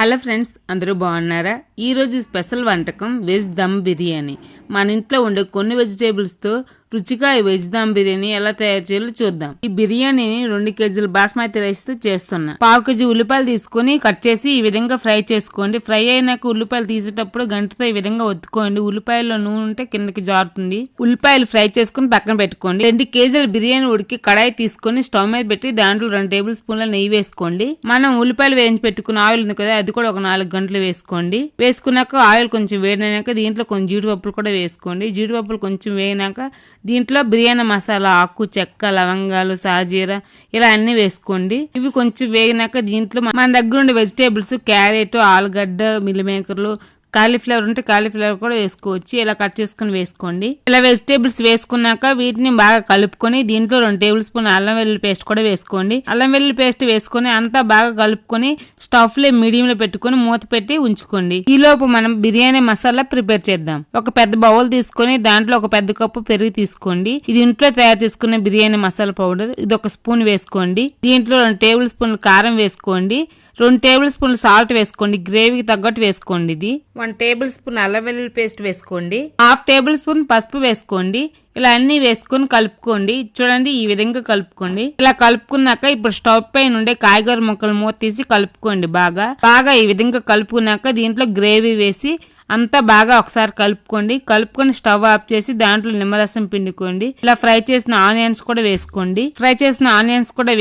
Hello friends, అందరూ బాగున్నారా? ఈరోజు స్పెషల్ వంటకం వెజ్ దమ్ బిర్యానీ. మన ఇంట్లో ఉండే కొన్ని వెజిటేబుల్స్తో రుచిగా ఈ వెజ్ దమ్ బిర్యానీ ఎలా తయారు చేయాలో చూద్దాం. ఈ బిర్యానీని 2 కేజీల బాస్మతి రైస్ తో చేస్తున్నా. 1/2 కేజీ ఉల్లిపాయలు తీసుకుని కట్ చేసి ఈ విధంగా ఫ్రై చేసుకోండి. ఫ్రై అయినాక ఉల్లిపాయలు తీసేటప్పుడు గంటతో ఈ విధంగా ఒత్తుకోండి. ఉల్లిపాయల్లో నూనె ఉంటే కిందకి జారుతుంది. ఉల్లిపాయలు ఫ్రై చేసుకుని పక్కన పెట్టుకోండి. 2 కేజీల బిర్యానీ ఉడికి కడాయి తీసుకొని స్టవ్ మీద పెట్టి దాంట్లో 2 టేబుల్ స్పూన్ల నెయ్యి వేసుకోండి. మనం ఉల్లిపాయలు వేయించి పెట్టుకున్న ఆయిల్ ఉంది కదా, అది కూడా ఒక 4 గంటలు వేసుకోండి. వేసుకున్నాక ఆయిల్ కొంచెం వేడినాక దీంట్లో కొంచెం జీడిపప్పులు కూడా వేసుకోండి. జీడిపప్పులు కొంచెం వేగినాక దీంట్లో బిర్యానీ మసాలా, ఆకు, చెక్క, లవంగాలు, సాజీరా ఇలా అన్ని వేసుకోండి. ఇవి కొంచెం వేగినాక దీంట్లో మన దగ్గర ఉండే వెజిటేబుల్స్ క్యారెట్, ఆలుగడ్డ, మిల్ మేకర్లు, కాలీఫ్లవర్ ఉంటే కాలీఫ్లవర్ కూడా వేసుకోవచ్చు. ఇలా కట్ చేసుకుని వేసుకోండి. ఇలా వెజిటేబుల్స్ వేసుకున్నాక వీటిని బాగా కలుపుకొని దీంట్లో 2 టేబుల్ స్పూన్ అల్లం వెల్లుల్లి పేస్ట్ కూడా వేసుకోండి. అల్లం వెల్లుల్లి పేస్ట్ వేసుకొని అంతా బాగా కలుపుకొని స్టవ్ ఫ్లేమ్ మీడియం లో పెట్టుకుని మూత పెట్టి ఉంచుకోండి. ఈ లోపు మనం బిర్యానీ మసాలా ప్రిపేర్ చేద్దాం. ఒక పెద్ద బౌల్ తీసుకొని దాంట్లో ఒక పెద్ద కప్పు పెరుగు తీసుకోండి. ఇది ఇంట్లో తయారు చేసుకున్న బిర్యానీ మసాలా పౌడర్. ఇది 1 స్పూన్ వేసుకోండి. దీంట్లో 2 టేబుల్ స్పూన్లు కారం వేసుకోండి. 2 టేబుల్ స్పూన్లు సాల్ట్ వేసుకోండి. గ్రేవీకి తగ్గట్టు వేసుకోండి. ఇది 1 టేబుల్ స్పూన్ అల్లం వెల్లుల్లి పేస్ట్ వేసుకోండి. 1/2 టేబుల్ స్పూన్ పసుపు వేసుకోండి. ఇలా అన్ని వేసుకొని కలుపుకోండి. చూడండి, ఈ విధంగా కలుపుకోండి. ఇలా కలుపుకున్నాక ఇప్పుడు స్టవ్ పై నుండే కాయగూర ముక్కలు మూత తీసి కలుపుకోండి. బాగా ఈ విధంగా కలుపుకున్నాక దీంట్లో గ్రేవీ వేసి అంతా బాగా ఒకసారి కలుపుకొని స్టవ్ ఆఫ్ చేసి దాంట్లో నిమ్మరసం పిండుకోండి. ఇలా ఫ్రై చేసిన ఆనియన్స్ కూడా వేసుకోండి.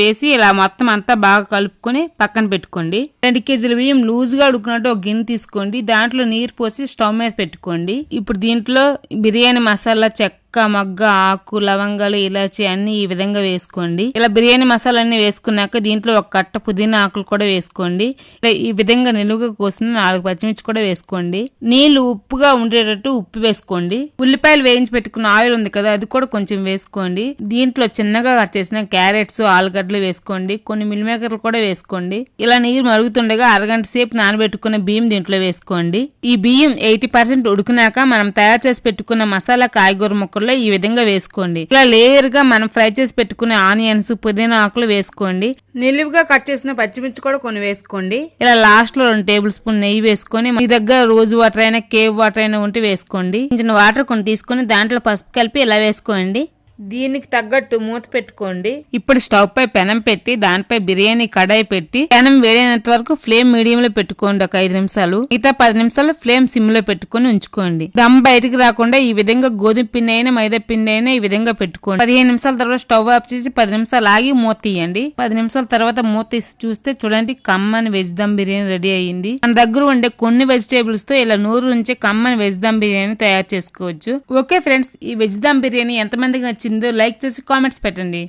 వేసి ఇలా మొత్తం అంతా బాగా కలుపుకొని పక్కన పెట్టుకోండి. 2 కేజీల బియ్యం లూజ్ గా ఉడుకున్నట్టు ఒక గిన్నె తీసుకోండి. దాంట్లో నీరు పోసి స్టవ్ మీద పెట్టుకోండి. ఇప్పుడు దీంట్లో బిర్యానీ మసాలా, చెక్క, మగ్గ, ఆకు, లవంగాలు, ఇలాచి అన్ని ఈ విధంగా వేసుకోండి. ఇలా బిర్యానీ మసాలా అన్ని వేసుకున్నాక దీంట్లో 1 కట్ట పుదీనా ఆకులు కూడా వేసుకోండి. ఈ విధంగా నిలువుగా కోసిన 4 పచ్చిమిర్చి కూడా వేసుకోండి. నీళ్లు ఉప్పుగా ఉండేటట్టు ఉప్పు వేసుకోండి. ఉల్లిపాయలు వేయించి పెట్టుకున్న ఆయిల్ ఉంది కదా, అది కూడా కొంచెం వేసుకోండి. దీంట్లో చిన్నగా కట్ చేసిన క్యారెట్స్, ఆలుగడ్డలు వేసుకోండి. కొన్ని మిల్ మేకర్లు కూడా వేసుకోండి. ఇలా నీరు మరుగుతుండగా అరగంట సేపు నానబెట్టుకున్న బియ్యం దీంట్లో వేసుకోండి. ఈ బియ్యం 80% ఉడికినాక మనం తయారు చేసి పెట్టుకున్న మసాలా, కాయగూర ముక్కలు ఈ విధంగా వేసుకోండి. ఇలా లేయర్ గా మనం ఫ్రై చేసి పెట్టుకునే ఆనియన్స్, పుదీనా ఆకులు వేసుకోండి. నిలువుగా కట్ చేసిన పచ్చిమిర్చి కూడా కొన్ని వేసుకోండి. ఇలా లాస్ట్ లో 2 టేబుల్ స్పూన్ నెయ్యి వేసుకొని మీ దగ్గర రోజు వాటర్ అయినా, కేవ్ వాటర్ అయినా ఉంటే వేసుకోండి. కొంచెం వాటర్ కొన్ని తీసుకొని దాంట్లో పసుపు కలిపి ఇలా వేసుకోండి. దీనికి తగ్గట్టు మూత పెట్టుకోండి. ఇప్పుడు స్టవ్ పై పెనం పెట్టి దానిపై బిర్యానీ కడాయి పెట్టి పెనం వేడైనంత వరకు ఫ్లేమ్ మీడియం లో పెట్టుకోండి. ఒక 5 నిమిషాలు. మిగతా 10 నిమిషాలు ఫ్లేమ్ సిమ్ లో పెట్టుకుని ఉంచుకోండి. దమ్ బయటికి రాకుండా ఈ విధంగా గోధుమ పిండి అయినా, మైదా పిండి అయినా ఈ విధంగా పెట్టుకోండి. 15 నిమిషాల తర్వాత స్టవ్ ఆఫ్ చేసి 10 నిమిషాలు ఆగి మూత తీయండి. 10 నిమిషాల తర్వాత మూత తీసి చూస్తే చూడండి, కమ్మని వెజ్ దమ్ బిర్యానీ రెడీ అయ్యింది. మన దగ్గర ఉండే కొన్ని వెజిటేబుల్స్ తో ఇలా నూరు నుంచే కమ్మని వెజ్ దమ్ బిర్యానీ తయారు చేసుకోవచ్చు. ఓకే ఫ్రెండ్స్, ఈ వెజ్ దమ్ బిర్యానీ ఎంతమందికి నచ్చిందో లైక్ చేసి కామెంట్స్ పెట్టండి.